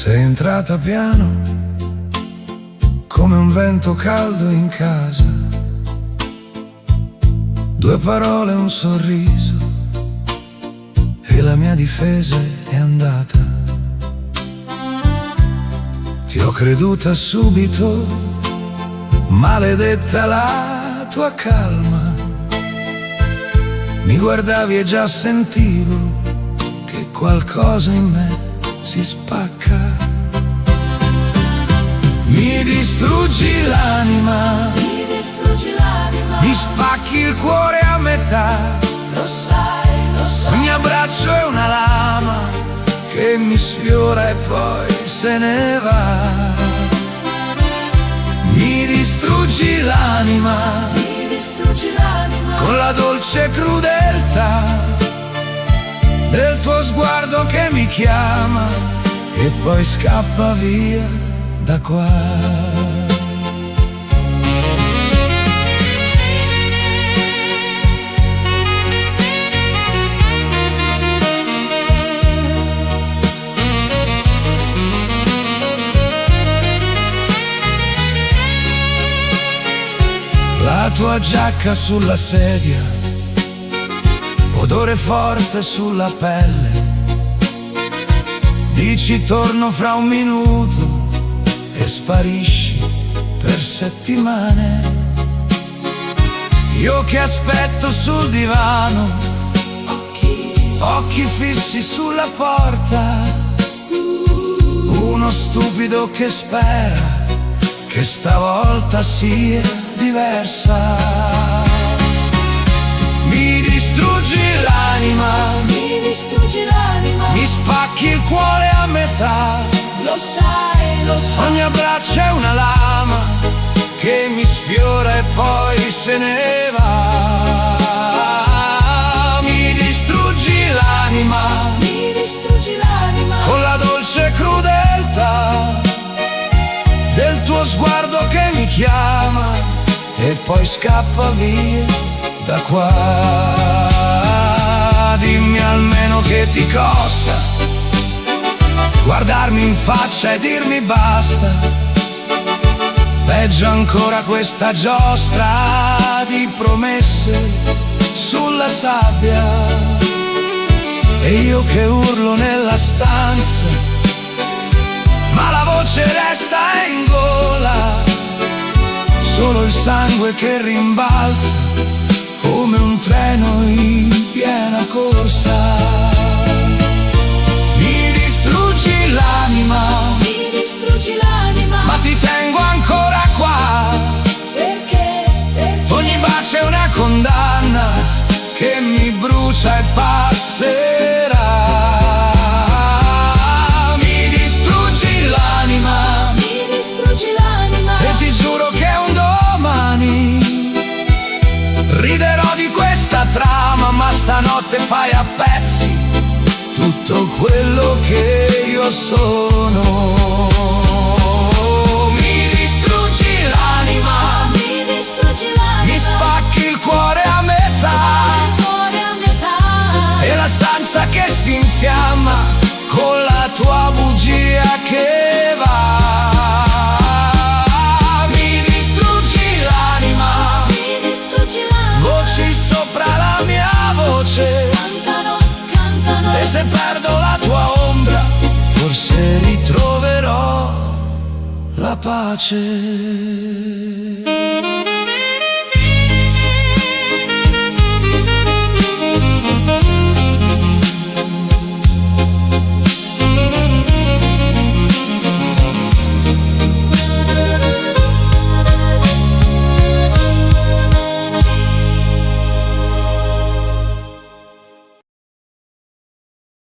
Sei entrata piano, come un vento caldo in casa. Due parole, un sorriso, e la mia difesa è andata. Ti ho creduta subito, maledetta la tua calma. Mi guardavi e già sentivo che qualcosa in me si spacca. Mi distruggi l'anima, mi distruggi l'anima, mi spacchi il cuore a metà. lo sai, lo sai. Ogni abbraccio è una lama che mi sfiora e poi se ne va. Mi distruggi l'anima, Mi distruggi l'anima, con la dolce crudeltà del tuo sguardo che mi chiama e poi scappa via da qua. La tua giacca sulla sedia, odore forte sulla pelle. Dici torno fra un minuto e sparisci per settimane. Io che aspetto sul divano, occhi fissi sulla porta. Uno stupido che spera che stavolta sia diversa. Mi distruggi l'anima, mi distruggi l'anima, mi spacchi il cuore a metà. lo sai, lo sai. Ogni abbraccio è una lama che mi sfiora e poi se ne va. Mi distruggi l'anima, Mi distruggi l'anima, con la dolce crudeltà del tuo sguardo che mi chiama e poi scappa via da qua. Dimmi almeno che ti costa guardarmi in faccia e dirmi basta. Peggio ancora questa giostra di promesse sulla sabbia. E io che urlo nella stanza, ma la voce resta in gola. Solo il sangue che rimbalza come un treno in piena corsa. Mi distruggi l'anima, mi distruggi l'anima, ma ti tengo ancora qua. perché? Perché? Ogni bacio è una condanna che mi brucia e passerà. Mi distruggi l'anima Mi distruggi l'anima, e ti giuro che un domani riderò di questa trama, ma stanotte fai a pezzi tutto quello che io sono. Mi distruggi l'anima, mi distruggi l'anima, mi spacchi il cuore a metà il cuore a metà. e la stanza che si infiamma con la tua bugia che va. Mi distruggi l'anima, Mi distruggi l'anima, voci sopra la mia voce, cantano, cantano. e se perdo la tua ombra forse ritroverò la pace.